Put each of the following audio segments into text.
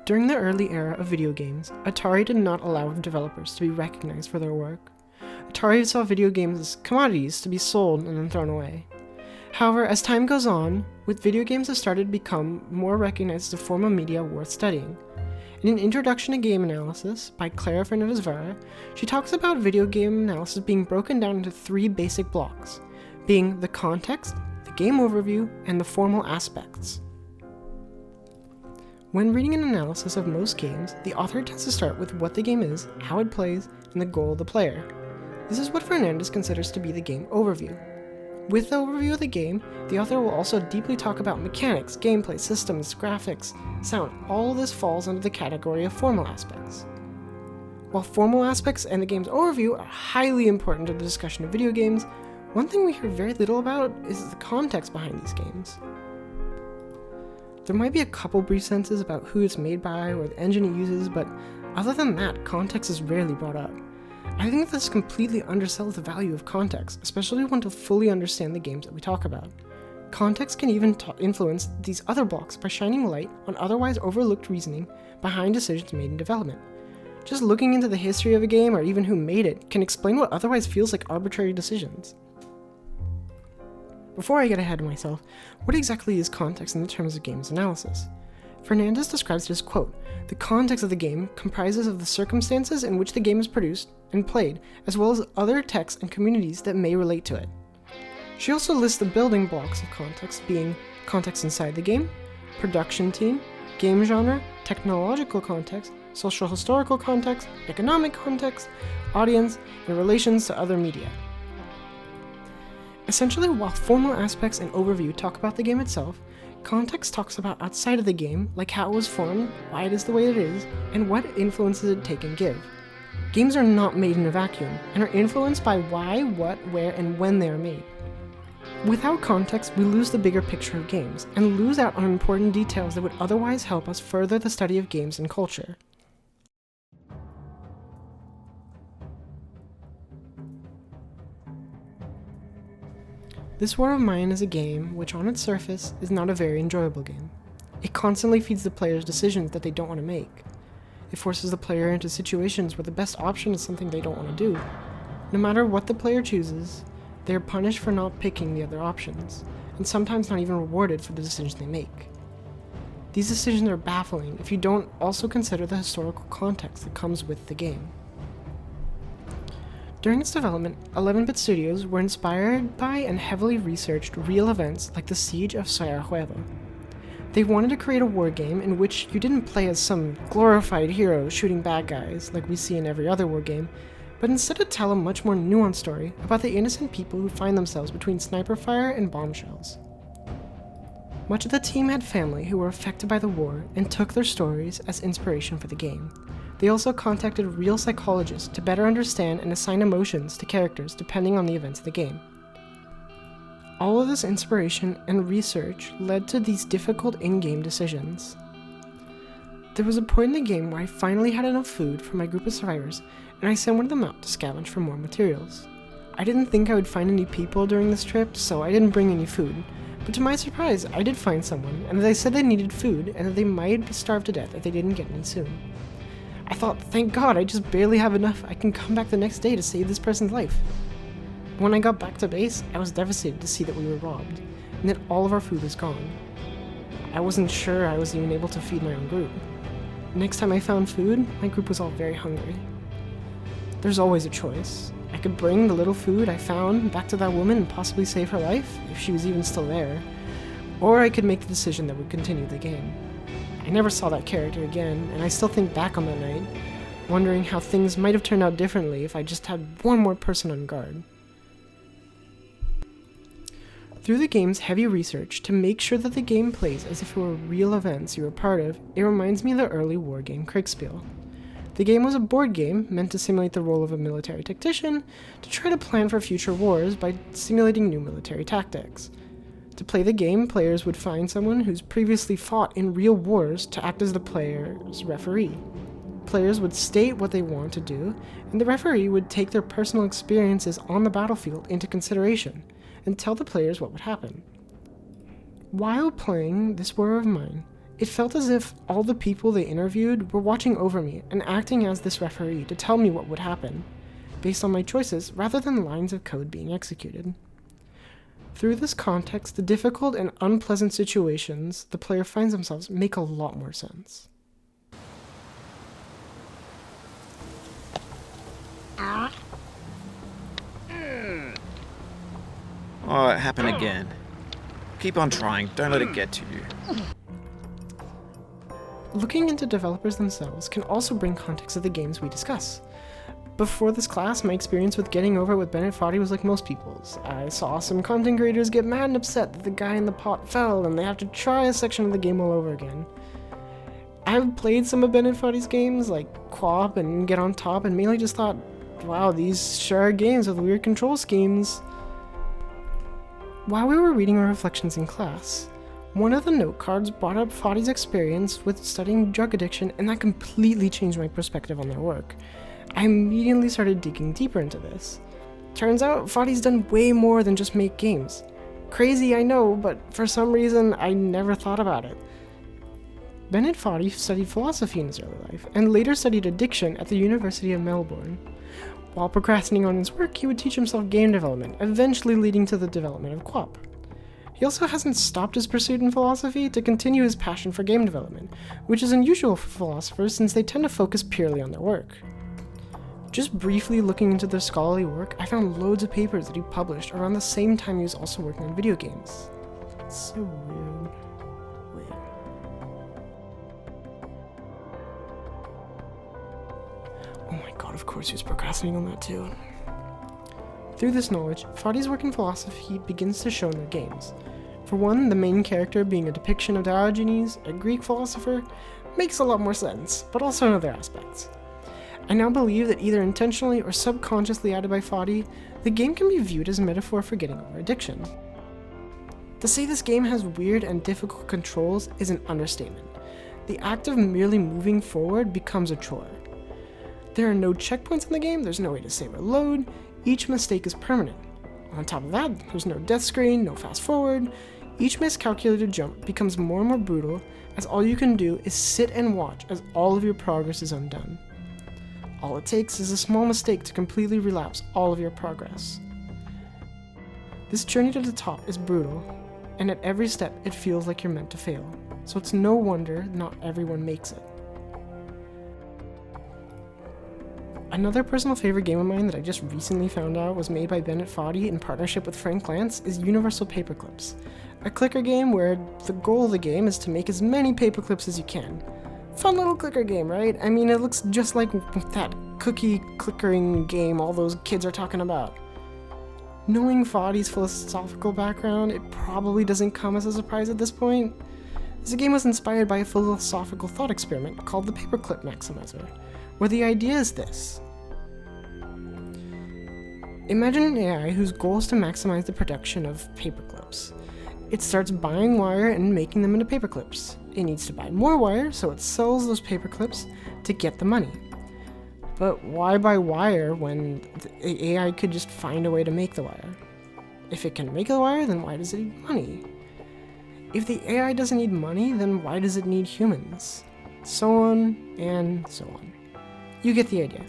During the early era of video games, Atari did not allow developers to be recognized for their work. Atari saw video games as commodities to be sold and then thrown away. However, as time goes on, with video games have started to become more recognized as a form of media worth studying. In an introduction to game analysis by Fernandez Vara, she talks about video game analysis being broken down into three basic blocks, being the context, the game overview, and the formal aspects. When reading an analysis of most games, the author tends to start with what the game is, how it plays, and the goal of the player. This is what Fernandez considers to be the game overview. With the overview of the game, the author will also deeply talk about mechanics, gameplay, systems, graphics, sound. All of this falls under the category of formal aspects. While formal aspects and the game's overview are highly important to the discussion of video games, one thing we hear very little about is the context behind these games. There might be a couple brief sentences about who it's made by or the engine it uses, but other than that, context is rarely brought up. I think this completely undersells the value of context, especially when to fully understand the games that we talk about. Context can even influence these other blocks by shining light on otherwise overlooked reasoning behind decisions made in development. Just looking into the history of a game or even who made it can explain what otherwise feels like arbitrary decisions. Before I get ahead of myself, what exactly is context in the terms of games analysis? Fernandez describes it as, quote, "The context of the game comprises of the circumstances in which the game is produced and played, as well as other texts and communities that may relate to it." She also lists the building blocks of context being context inside the game, production team, game genre, technological context, social historical context, economic context, audience, and relations to other media. Essentially, while formal aspects and overview talk about the game itself, context talks about outside of the game, like how it was formed, why it is the way it is, and what influences it take and give. Games are not made in a vacuum, and are influenced by why, what, where, and when they are made. Without context, we lose the bigger picture of games, and lose out on important details that would otherwise help us further the study of games and culture. This War of Mine is a game which on its surface is not a very enjoyable game. It constantly feeds the players decisions that they don't want to make. It forces the player into situations where the best option is something they don't want to do. No matter what the player chooses, they are punished for not picking the other options, and sometimes not even rewarded for the decisions they make. These decisions are baffling if you don't also consider the historical context that comes with the game. During its development, 11-bit studios were inspired by and heavily researched real events like the Siege of Sarajevo. They wanted to create a war game in which you didn't play as some glorified hero shooting bad guys like we see in every other war game, but instead to tell a much more nuanced story about the innocent people who find themselves between sniper fire and bomb shells. Much of the team had family who were affected by the war and took their stories as inspiration for the game. They also contacted real psychologists to better understand and assign emotions to characters depending on the events of the game. All of this inspiration and research led to these difficult in-game decisions. There was a point in the game where I finally had enough food for my group of survivors, and I sent one of them out to scavenge for more materials. I didn't think I would find any people during this trip, so I didn't bring any food, but to my surprise, I did find someone, and they said they needed food and that they might starve to death if they didn't get any soon. I thought, thank God, I just barely have enough. I can come back the next day to save this person's life. When I got back to base, I was devastated to see that we were robbed, and that all of our food was gone. I wasn't sure I was even able to feed my own group. Next time I found food, my group was all very hungry. There's always a choice. I could bring the little food I found back to that woman and possibly save her life, if she was even still there, or I could make the decision that would continue the game. I never saw that character again, and I still think back on that night, wondering how things might have turned out differently if I just had one more person on guard. Through the game's heavy research to make sure that the game plays as if it were real events you were part of, it reminds me of the early war game Kriegspiel. The game was a board game meant to simulate the role of a military tactician to try to plan for future wars by simulating new military tactics. To play the game, players would find someone who's previously fought in real wars to act as the player's referee. Players would state what they want to do, and the referee would take their personal experiences on the battlefield into consideration and tell the players what would happen. While playing this War of Mine, It felt as if all the people they interviewed were watching over me and acting as this referee to tell me what would happen, based on my choices rather than lines of code being executed. Through this context, the difficult and unpleasant situations the player finds themselves make a lot more sense. Oh, it happened again. Keep on trying, don't let it get to you. Looking into developers themselves can also bring context to the games we discuss. Before this class, my experience with getting over it with Bennett Foddy was like most people's. I saw some content creators get mad and upset that the guy in the pot fell and they have to try a section of the game all over again. I've played some of Bennett Foddy's games, like Co-op and Get on Top, and mainly just thought, wow, these sure are games with weird control schemes. While we were reading our reflections in class, one of the note cards brought up Foddy's experience with studying drug addiction, and that completely changed my perspective on their work. I immediately started digging deeper into this. Turns out, Foddy's done way more than just make games. Crazy, I know, but for some reason, I never thought about it. Bennett Foddy studied philosophy in his early life, and later studied addiction at the University of Melbourne. While procrastinating on his work, he would teach himself game development, eventually leading to the development of Co-op. He also hasn't stopped his pursuit in philosophy to continue his passion for game development, which is unusual for philosophers since they tend to focus purely on their work. Just briefly looking into their scholarly work, I found loads of papers that he published around the same time he was also working on video games. It's so weird. Oh my god, of course he was procrastinating on that too. Through this knowledge, Foddy's work in philosophy begins to show in their games. For one, the main character being a depiction of Diogenes, a Greek philosopher, makes a lot more sense, but also in other aspects. I now believe that either intentionally or subconsciously added by Foddy, the game can be viewed as a metaphor for getting over addiction. To say this game has weird and difficult controls is an understatement. The act of merely moving forward becomes a chore. There are no checkpoints in the game, there's no way to save or load, each mistake is permanent. On top of that, there's no death screen, no fast forward. Each miscalculated jump becomes more and more brutal as all you can do is sit and watch as all of your progress is undone. All it takes is a small mistake to completely relapse all of your progress. This journey to the top is brutal, and at every step it feels like you're meant to fail, so it's no wonder not everyone makes it. Another personal favorite game of mine that I just recently found out was made by Bennett Foddy in partnership with Frank Lance is Universal Paperclips, a clicker game where the goal of the game is to make as many paperclips as you can. Fun little clicker game, right? I mean, it looks just like that cookie clickering game all those kids are talking about. Knowing Foddy's philosophical background, it probably doesn't come as a surprise at this point. This game was inspired by a philosophical thought experiment called the Paperclip Maximizer, where the idea is this. Imagine an AI whose goal is to maximize the production of paperclips. It starts buying wire and making them into paperclips. It needs to buy more wire, so it sells those paperclips to get the money. But why buy wire when the AI could just find a way to make the wire? If it can make the wire, then why does it need money? If the AI doesn't need money, then why does it need humans? So on and so on. You get the idea.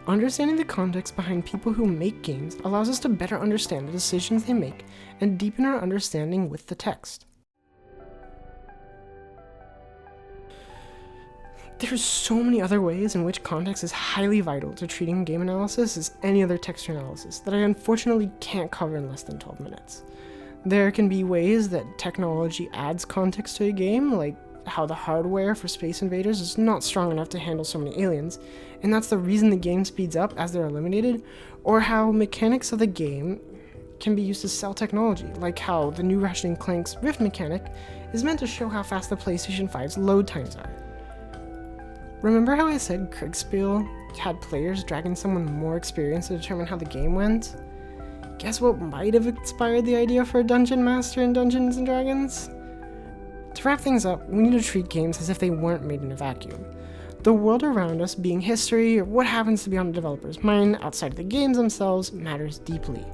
Understanding the context behind people who make games allows us to better understand the decisions they make and deepen our understanding with the text. There's so many other ways in which context is highly vital to treating game analysis as any other texture analysis that I unfortunately can't cover in less than 12 minutes. There can be ways that technology adds context to a game, like how the hardware for Space Invaders is not strong enough to handle so many aliens, and that's the reason the game speeds up as they're eliminated, or how mechanics of the game can be used to sell technology, like how the new Ratchet and Clank's Rift mechanic is meant to show how fast the PlayStation 5's load times are. Remember how I said Kriegspiel had players dragging someone more experienced to determine how the game went? Guess what might have inspired the idea for a Dungeon Master in Dungeons & Dragons? To wrap things up, we need to treat games as if they weren't made in a vacuum. The world around us, being history or what happens to be on the developer's mind outside of the games themselves, matters deeply.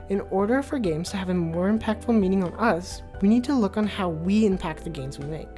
In order for games to have a more impactful meaning on us, we need to look on how we impact the games we make.